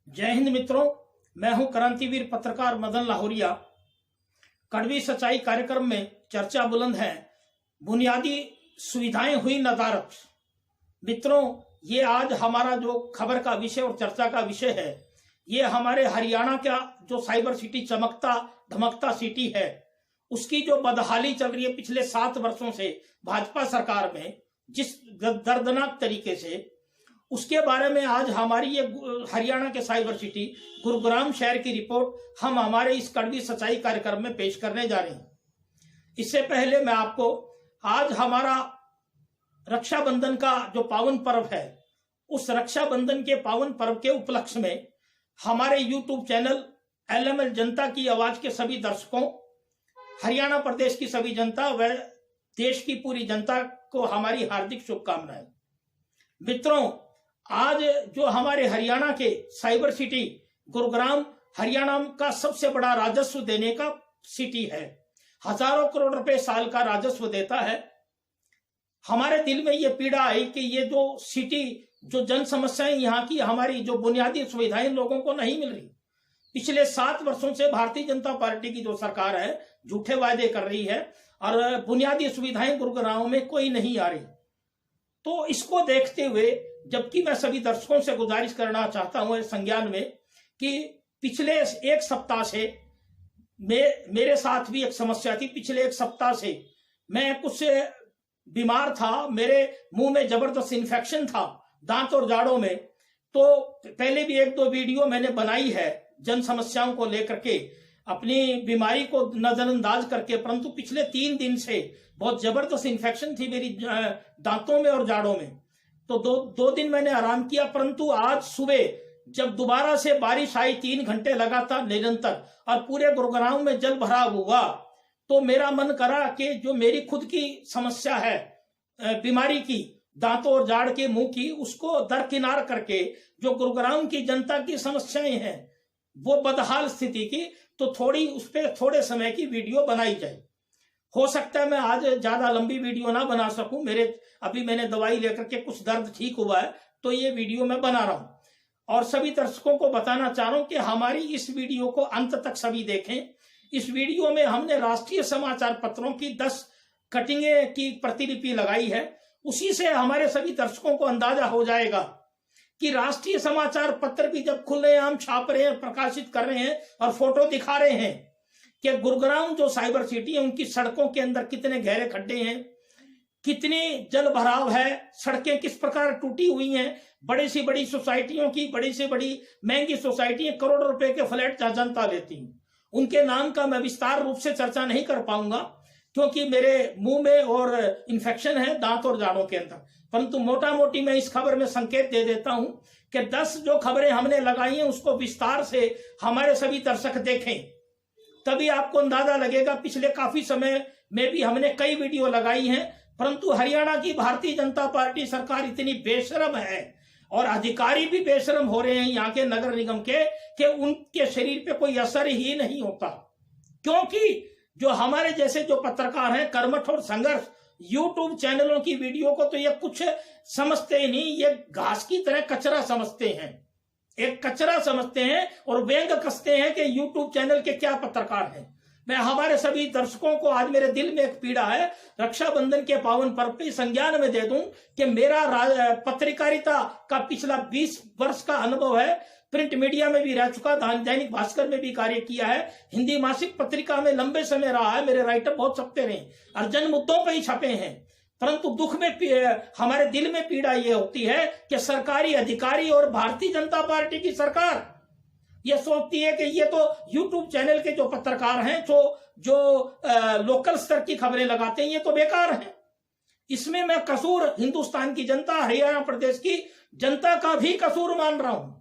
जय हिंद मित्रों, मैं हूं क्रांतिवीर पत्रकार मदन लाहौरिया। कड़वी सच्चाई कार्यक्रम में चर्चा बुलंद है, बुनियादी सुविधाएं हुई नदारद। मित्रों, ये आज हमारा जो खबर का विषय और चर्चा का विषय है, ये हमारे हरियाणा का जो साइबर सिटी चमकता धमकता सिटी है, उसकी जो बदहाली चल रही है पिछले 7 वर्षों से भाजपा सरकार में, जिस दर्दनाक तरीके से, उसके बारे में आज हमारी ये हरियाणा के साइबर सिटी गुरुग्राम शहर की रिपोर्ट हम हमारे इस कड़वी सच्चाई कार्यक्रम में पेश करने जा रहे हैं। इससे पहले मैं आपको आज हमारा रक्षाबंधन का जो पावन पर्व है, उस रक्षाबंधन के पावन पर्व के उपलक्ष्य में हमारे यूट्यूब चैनल एलएमएल जनता की आवाज के सभी दर्शकों, हरियाणा प्रदेश की सभी जनता व देश की पूरी जनता को हमारी हार्दिक शुभकामनाएं। मित्रों, आज जो हमारे हरियाणा के साइबर सिटी गुरुग्राम हरियाणा का सबसे बड़ा राजस्व देने का सिटी है, हजारों करोड़ रुपए साल का राजस्व देता है। हमारे दिल में ये पीड़ा है कि ये जो सिटी, जो जन समस्याएं यहाँ की, हमारी जो बुनियादी सुविधाएं लोगों को नहीं मिल रही। पिछले 7 वर्षों से भारतीय जनता पार्टी की जो सरकार है, झूठे वायदे कर रही है और बुनियादी सुविधाएं गुरुग्राम में कोई नहीं आ रही। तो इसको देखते हुए, जबकि मैं सभी दर्शकों से गुजारिश करना चाहता हूं इस संज्ञान में कि पिछले 1 सप्ताह से मेरे साथ भी एक समस्या थी। पिछले 1 सप्ताह से मैं कुछ बीमार था, मेरे मुंह में जबरदस्त इन्फेक्शन था, दांत और जाड़ों में। तो पहले भी 1-2 वीडियो मैंने बनाई है जन समस्याओं को लेकर के, अपनी बीमारी को नजरअंदाज करके, परंतु पिछले 3 दिन से बहुत जबरदस्त इन्फेक्शन थी मेरी दांतों में और जाड़ों में। तो दो दिन मैंने आराम किया, परंतु आज सुबह जब दोबारा से बारिश आई 3 घंटे लगातार निरंतर और पूरे गुरुग्राम में जल भराव हुआ, तो मेरा मन करा कि जो मेरी खुद की समस्या है बीमारी की, दांतों और जाड़ के मुंह की, उसको दरकिनार करके जो गुरुग्राम की जनता की समस्याएं हैं, वो बदहाल स्थिति की, तो थोड़ी उस पर थोड़े समय की वीडियो बनाई जाए। हो सकता है मैं आज ज्यादा लंबी वीडियो ना बना सकूं, अभी मैंने दवाई लेकर के कुछ दर्द ठीक हुआ है, तो ये वीडियो मैं बना रहा हूं। और सभी दर्शकों को बताना चाह रहा हूं कि हमारी इस वीडियो को अंत तक सभी देखें। इस वीडियो में हमने राष्ट्रीय समाचार पत्रों की 10 कटिंगें की प्रतिलिपि लगाई है। उसी से हमारे सभी दर्शकों को अंदाजा हो जाएगा कि राष्ट्रीय समाचार पत्र भी जब खुलेआम छाप रहे हैं, प्रकाशित कर रहे हैं और फोटो दिखा रहे हैं कि गुरुग्राम जो साइबर सिटी है, उनकी सड़कों के अंदर कितने गहरे खड्डे हैं, कितनी जल भराव है, सड़कें किस प्रकार टूटी हुई हैं, बड़ी से बड़ी सोसाइटियों की, बड़ी से बड़ी महंगी सोसाइटियां, करोड़ों रुपए के फ्लैट जनता लेती हैं। उनके नाम का मैं विस्तार रूप से चर्चा नहीं कर पाऊंगा क्योंकि मेरे मुंह में और इन्फेक्शन है दांत और जाड़ों के अंदर, परंतु मोटा मोटी मैं इस खबर में संकेत दे देता हूं कि 10 जो खबरें हमने लगाई हैं उसको विस्तार से हमारे सभी दर्शक देखें, तभी आपको अंदाजा लगेगा। पिछले काफी समय में भी हमने कई वीडियो लगाई हैं, परंतु हरियाणा की भारतीय जनता पार्टी सरकार इतनी बेशरम है और अधिकारी भी बेशरम हो रहे हैं यहाँ के नगर निगम के, कि उनके शरीर पे कोई असर ही नहीं होता। क्योंकि जो हमारे जैसे जो पत्रकार हैं, कर्मठ और संघर्ष यूट्यूब चैनलों की वीडियो को तो ये कुछ समझते ही नहीं, ये घास की तरह कचरा समझते हैं, एक कचरा समझते हैं और व्यंग कसते हैं कि यूट्यूब चैनल के क्या पत्रकार हैं। मैं हमारे सभी दर्शकों को, आज मेरे दिल में एक पीड़ा है, रक्षाबंधन के पावन पर्व पे संज्ञान में दे दूं कि मेरा पत्रकारिता का पिछला 20 वर्ष का अनुभव है। प्रिंट मीडिया में भी रह चुका, दैनिक भास्कर में भी कार्य किया है, हिंदी मासिक पत्रिका में लंबे समय रहा है, मेरे राइटर बहुत छपते रहे और जन मुद्दों पर ही छपे हैं। परंतु दुख में, हमारे दिल में पीड़ा यह होती है कि सरकारी अधिकारी और भारतीय जनता पार्टी की सरकार ये सोचती है कि ये तो यूट्यूब चैनल के जो पत्रकार हैं, जो लोकल स्तर की खबरें लगाते हैं, ये तो बेकार हैं। इसमें मैं कसूर हिंदुस्तान की जनता, हरियाणा प्रदेश की जनता का भी कसूर मान रहा हूं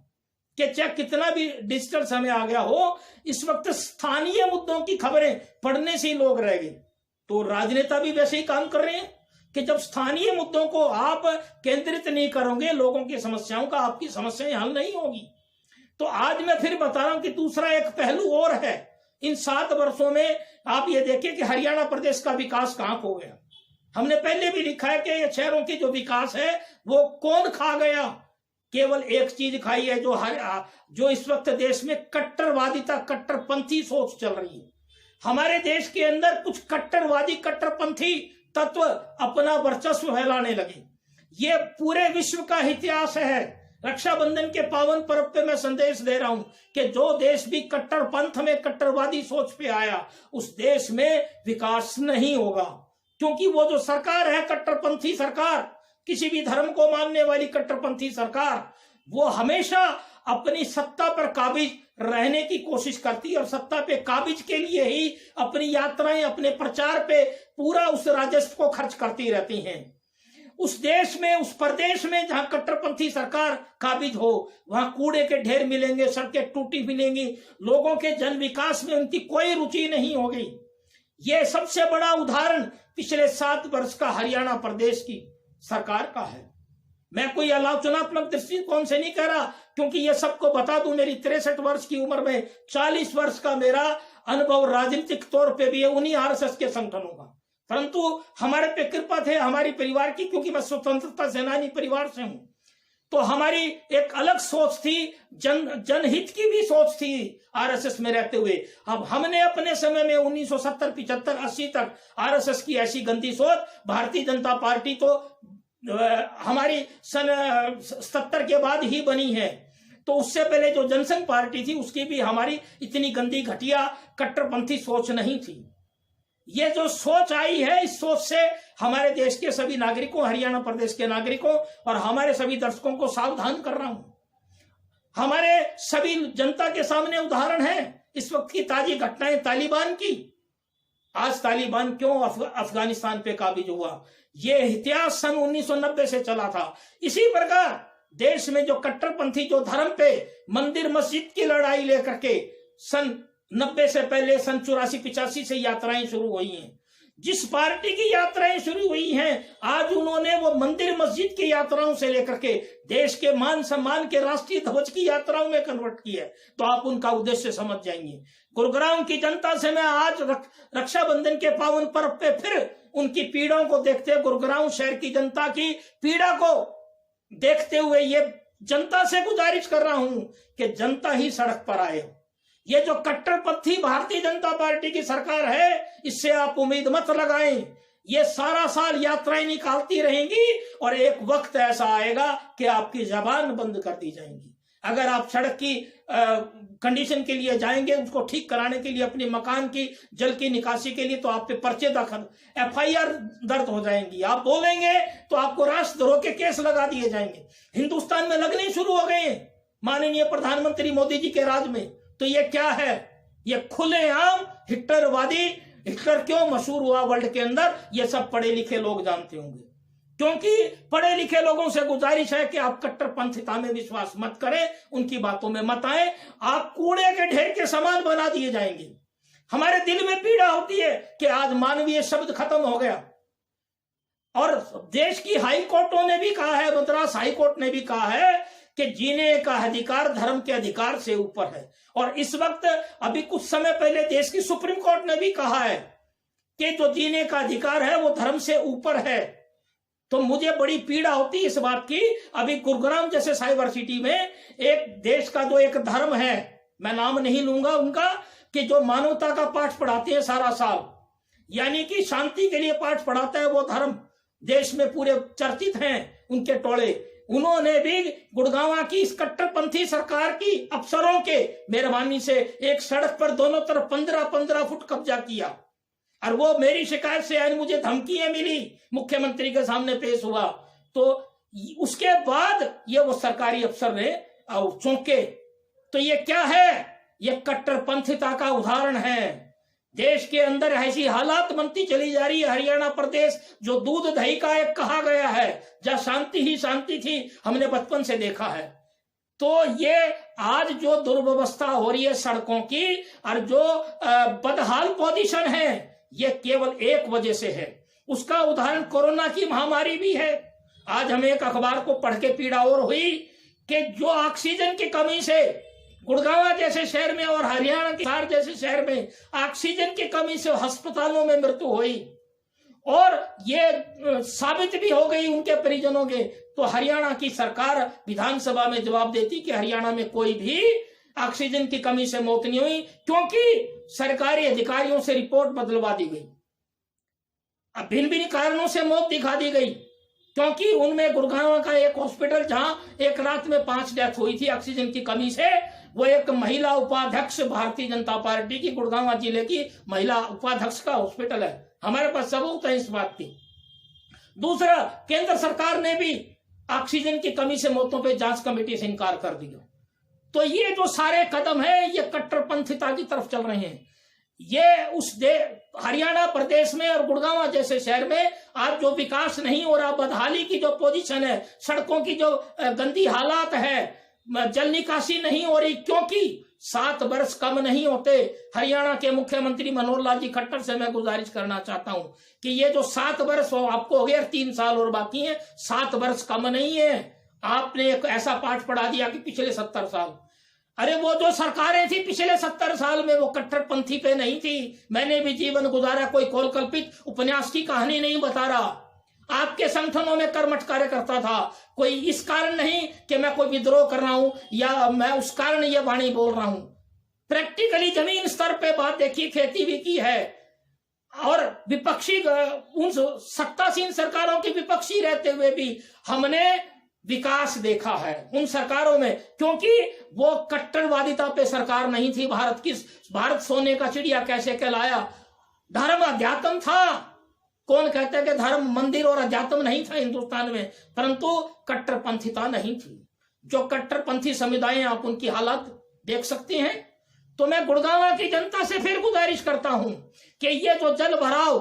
कि चाहे कितना भी डिजिटल समय आ गया हो, इस वक्त स्थानीय मुद्दों की खबरें पढ़ने से ही लोग रह गए। तो राजनेता भी वैसे ही काम कर रहे हैं कि जब स्थानीय मुद्दों को आप केंद्रित नहीं करोगे, लोगों की समस्याओं का, आपकी समस्याएं हल नहीं होगी। तो आज मैं फिर बता रहा हूं कि दूसरा एक पहलू और है। इन 7 वर्षों में आप ये देखिए कि हरियाणा प्रदेश का विकास कहां खो गया। हमने पहले भी लिखा है कि शहरों की जो विकास है वो कौन खा गया, केवल एक चीज खाई है, जो इस वक्त देश में कट्टरवादिता, कट्टरपंथी सोच चल रही है। हमारे देश के अंदर कुछ कट्टरवादी, कट्टरपंथी तत्व अपना वर्चस्व फैलाने लगे। ये पूरे विश्व का इतिहास है। रक्षाबंधन के पावन पर्व पे मैं संदेश दे रहा हूं कि जो देश भी कट्टरपंथ में, कट्टरवादी सोच पे आया, उस देश में विकास नहीं होगा। क्योंकि वो जो सरकार है, कट्टरपंथी सरकार, किसी भी धर्म को मानने वाली कट्टरपंथी सरकार, वो हमेशा अपनी सत्ता पर काबिज रहने की कोशिश करती है और सत्ता पे काबिज के लिए ही अपनी यात्राएं, अपने प्रचार पे पूरा उस राजस्व को खर्च करती रहती हैं। उस देश में, उस प्रदेश में जहां कट्टरपंथी सरकार काबिज हो, वहां कूड़े के ढेर मिलेंगे, सड़कें टूटी मिलेंगी, लोगों के जन विकास में उनकी कोई रुचि नहीं होगी। यह सबसे बड़ा उदाहरण पिछले 7 वर्ष का हरियाणा प्रदेश की सरकार का है। मैं कोई आलोचनात्मक दृष्टिकोण से नहीं कह रहा, क्योंकि ये सबको बता दूं, मेरी 63 वर्ष की उम्र में 40 वर्ष का मेरा अनुभव राजनीतिक तौर पे भी है उन्हीं आरएसएस के संगठनों का। परंतु हमारे पे कृपा थे हमारी परिवार की, क्योंकि मैं स्वतंत्रता सेनानी परिवार से हूं, तो हमारी एक अलग सोच थी, जनहित की भी सोच थी आरएसएस में रहते हुए। अब हमने अपने समय में 1970, 75, 80 तक आरएसएस की ऐसी गंदी सोच, भारतीय जनता पार्टी तो हमारी सन 70 के बाद ही बनी है, तो उससे पहले जो जनसंघ पार्टी थी उसकी भी हमारी इतनी गंदी, घटिया, कट्टरपंथी सोच नहीं थी। ये जो सोच आई है, इस सोच से हमारे देश के सभी नागरिकों, हरियाणा प्रदेश के नागरिकों और हमारे सभी दर्शकों को सावधान कर रहा हूं। हमारे सभी जनता के सामने उदाहरण है इस वक्त की ताजी घटनाएं तालिबान की। आज तालिबान क्यों अफगानिस्तान पे काबिज हुआ, ये इतिहास सन 1990 से चला था। इसी प्रकार देश में जो कट्टरपंथी, जो धर्म पे, मंदिर मस्जिद की लड़ाई लेकर के सन 90 से पहले, सन 84-85 से यात्राएं शुरू हुई हैं। जिस पार्टी की यात्राएं शुरू हुई हैं, आज उन्होंने वो मंदिर मस्जिद की यात्राओं से लेकर के देश के मान सम्मान के राष्ट्रीय ध्वज की यात्राओं में कन्वर्ट किया है, तो आप उनका उद्देश्य समझ जाएंगे। गुरुग्राम की जनता से मैं आज रक्षाबंधन के पावन पर्व पे फिर उनकी पीड़ाओं को देखते हुए, गुरुग्राम शहर की जनता की पीड़ा को देखते हुए ये जनता से गुजारिश कर रहा हूं कि जनता ही सड़क पर आए। ये जो कट्टरपंथी भारतीय जनता पार्टी की सरकार है, इससे आप उम्मीद मत लगाएं। ये सारा साल यात्राएं निकालती रहेंगी और एक वक्त ऐसा आएगा कि आपकी जबान बंद कर दी जाएंगी। अगर आप सड़क की कंडीशन के लिए जाएंगे, उसको ठीक कराने के लिए, अपने मकान की जल की निकासी के लिए, तो आप पे पर्चे दाखिल, FIR दर्ज हो जाएंगी। आप बोलेंगे तो आपको राष्ट्रद्रोह के केस लगा दिए जाएंगे। हिंदुस्तान में लगने शुरू हो गए माननीय प्रधानमंत्री मोदी जी के राज में। तो ये क्या है? ये खुलेआम हिटलरवादी। हिटलर क्यों मशहूर हुआ वर्ल्ड के अंदर, ये सब पढ़े लिखे लोग जानते होंगे। क्योंकि पढ़े लिखे लोगों से गुजारिश है कि आप कट्टरपंथिता में विश्वास मत करें, उनकी बातों में मत आए, आप कूड़े के ढेर के समान बना दिए जाएंगे। हमारे दिल में पीड़ा होती है कि आज मानवीय शब्द खत्म हो गया। और देश की हाई कोर्टों ने भी कहा है, मद्रास हाई कोर्ट ने भी कहा है कि जीने का अधिकार धर्म के अधिकार से ऊपर है। और इस वक्त अभी कुछ समय पहले देश की सुप्रीम कोर्ट ने भी कहा है कि जो जीने का अधिकार है वो धर्म से ऊपर है। तो मुझे बड़ी पीड़ा होती है इस बात की। अभी गुरुग्राम जैसे साइबर सिटी में एक देश का जो एक धर्म है, मैं नाम नहीं लूंगा उनका, कि जो मानवता का पाठ पढ़ाते हैं सारा साल, यानी कि शांति के लिए पाठ पढ़ाता है वो धर्म, देश में पूरे चर्चित हैं उनके टोले। उन्होंने भी गुड़गांव की इस कट्टरपंथी सरकार की अफसरों के मेहरबानी से एक सड़क पर दोनों तरफ 15-15 फुट कब्जा किया। और वो मेरी शिकायत से आज मुझे धमकियां मिली, मुख्यमंत्री के सामने पेश हुआ, तो उसके बाद ये वो सरकारी अफसर ने चौंके। तो ये क्या है? ये कट्टरपंथिता का उदाहरण है। देश के अंदर ऐसी हालात बनती चली जा रही है। हरियाणा प्रदेश जो दूध दही का एक कहा गया है, जहां शांति ही शांति थी, हमने बचपन से देखा है। तो ये आज जो दुर्व्यवस्था हो रही है सड़कों की और जो बदहाल पोजीशन है, ये केवल एक वजह से है। उसका उदाहरण कोरोना की महामारी भी है। आज हमें एक अखबार को पढ़ के पीड़ा और हुई कि जो ऑक्सीजन की कमी से गुड़गांव जैसे शहर में और हरियाणा के हिसार जैसे शहर में ऑक्सीजन की कमी से अस्पतालों में मृत्यु हुई। और ये साबित भी हो गई उनके परिजनों के तो हरियाणा की सरकार विधानसभा में जवाब देती कि हरियाणा में कोई भी ऑक्सीजन की कमी से मौत नहीं हुई, क्योंकि सरकारी अधिकारियों से रिपोर्ट बदलवा दी गई। अब भिन्न भिन्न कारणों से मौत दिखा दी गई, क्योंकि उनमें गुड़गांव का एक हॉस्पिटल जहां एक रात में 5 डेथ हुई थी ऑक्सीजन की कमी से, वो एक महिला उपाध्यक्ष भारतीय जनता पार्टी की गुड़गांव जिले की महिला उपाध्यक्ष का हॉस्पिटल है। हमारे पास सबूत है इस बात की। दूसरा, केंद्र सरकार ने भी ऑक्सीजन की कमी से मौतों पे जांच कमेटी से इनकार कर दिया। तो ये जो सारे कदम है ये कट्टरपंथिता की तरफ चल रहे हैं। ये उस हरियाणा प्रदेश में और गुड़गांव जैसे शहर में आज जो विकास नहीं हो रहा, बदहाली की जो पोजीशन है, सड़कों की जो गंदी हालात है, जल निकासी नहीं हो रही, क्योंकि 7 वर्ष कम नहीं होते। हरियाणा के मुख्यमंत्री मनोहर लाल जी खट्टर से मैं गुजारिश करना चाहता हूं कि ये जो 7 वर्ष आपको हो गया, 3 साल और बाकी है, 7 वर्ष कम नहीं है। आपने एक ऐसा पाठ पढ़ा दिया कि पिछले 70 साल। अरे वो जो सरकारें थी पिछले 70 साल में वो कट्टरपंथी पे नहीं थी। मैंने भी जीवन गुजारा, कोई कल्पित उपन्यास की कहानी नहीं बता रहा। आपके संगठनों में कर्मठ कार्यकर्ता था। कोई इस कारण नहीं कि मैं कोई विद्रोह कर रहा हूं या मैं उस कारण ये वाणी बोल रहा हूं। प्रैक्टिकली जमीन स्तर पे बात देखी, खेती भी की है। और विपक्षी उन सत्तासीन सरकारों की विपक्षी रहते हुए भी हमने विकास देखा है उन सरकारों में, क्योंकि वो कट्टरवादिता पे सरकार नहीं थी। भारत सोने का चिड़िया कैसे कहलाया। धर्म अध्यात्म था। कौन कहता है कि धर्म मंदिर और अध्यात्म नहीं था हिंदुस्तान में, परंतु कट्टरपंथिता नहीं थी। जो कट्टरपंथी समुदाय आप उनकी हालत देख सकते हैं। तो मैं गुड़गांव की जनता से फिर गुजारिश करता हूं कि ये जो जल भराव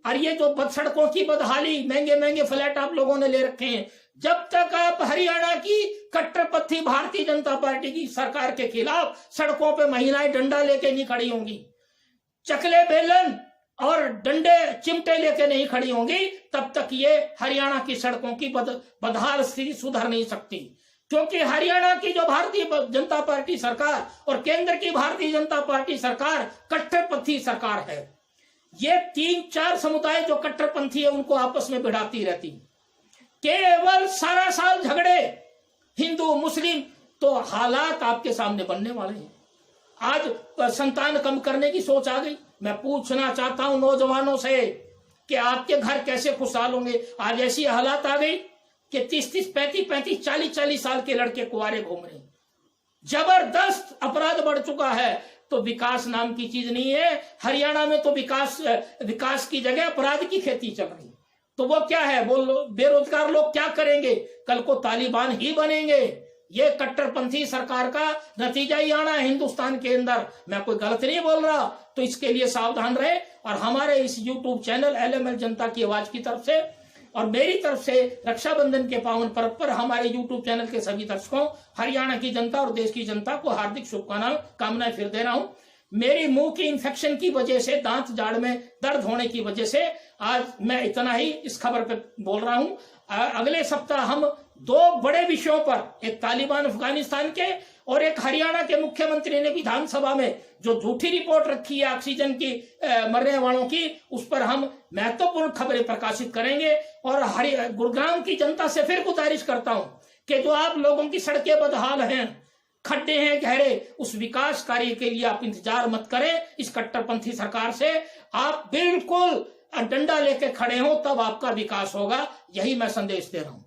और ये जो सड़कों की बदहाली, महंगे महंगे फ्लैट आप लोगों ने ले रखे हैं, जब तक आप हरियाणा की कट्टरपंथी भारतीय जनता पार्टी की सरकार के खिलाफ सड़कों पे महिलाएं डंडा लेके नहीं खड़ी होंगी, चकले बेलन और डंडे चिमटे लेके नहीं खड़ी होंगी, तब तक ये हरियाणा की सड़कों की बदहाल स्थिति सुधर नहीं सकती। क्योंकि हरियाणा की जो भारतीय जनता पार्टी सरकार और केंद्र की भारतीय जनता पार्टी सरकार कट्टरपंथी सरकार है। ये 3-4 समुदाय जो कट्टरपंथी है उनको आपस में भिड़ाती रहती, केवल सारा साल झगड़े हिंदू मुस्लिम। तो हालात आपके सामने बनने वाले हैं। आज संतान कम करने की सोच आ गई। मैं पूछना चाहता हूं नौजवानों से कि आपके घर कैसे खुशहाल होंगे। आज ऐसी हालात आ गई कि 30-30, 35-35, 40-40 साल के लड़के कुंवारे घूम रहे हैं। जबरदस्त अपराध बढ़ चुका है। तो विकास नाम की चीज नहीं है। हरियाणा में तो विकास की जगह अपराध की खेती चल रही है। तो वो क्या है, वो बेरोजगार लोग क्या करेंगे, कल को तालिबान ही बनेंगे। ये कट्टरपंथी सरकार का नतीजा ही आना है हिंदुस्तान के अंदर। मैं कोई गलत नहीं बोल रहा। तो इसके लिए सावधान रहे और हमारे इस यूट्यूब चैनल एलएमएल जनता की आवाज की तरफ से और मेरी तरफ से रक्षाबंधन के पावन पर्व पर हमारे यूट्यूब चैनल के सभी दर्शकों, हरियाणा की जनता और देश की जनता को हार्दिक शुभकामनाएं फिर दे रहा हूं। मेरी मुंह की इन्फेक्शन की वजह से, दांत जाड़ में दर्द होने की वजह से आज मैं इतना ही इस खबर पे बोल रहा हूं। अगले सप्ताह हम 2 बड़े विषयों पर, एक तालिबान अफगानिस्तान के और एक हरियाणा के मुख्यमंत्री ने विधानसभा में जो झूठी रिपोर्ट रखी है ऑक्सीजन की मरने वालों की, उस पर हम महत्वपूर्ण खबरें प्रकाशित करेंगे। और गुड़गांव की जनता से फिर गुजारिश करता हूं कि जो आप लोगों की सड़कें बदहाल हैं, खड्डे हैं गहरे, उस विकास कार्य के लिए आप इंतजार मत करें इस कट्टरपंथी सरकार से। आप बिल्कुल डंडा लेके खड़े हो, तब आपका विकास होगा। यही मैं संदेश दे रहा हूं।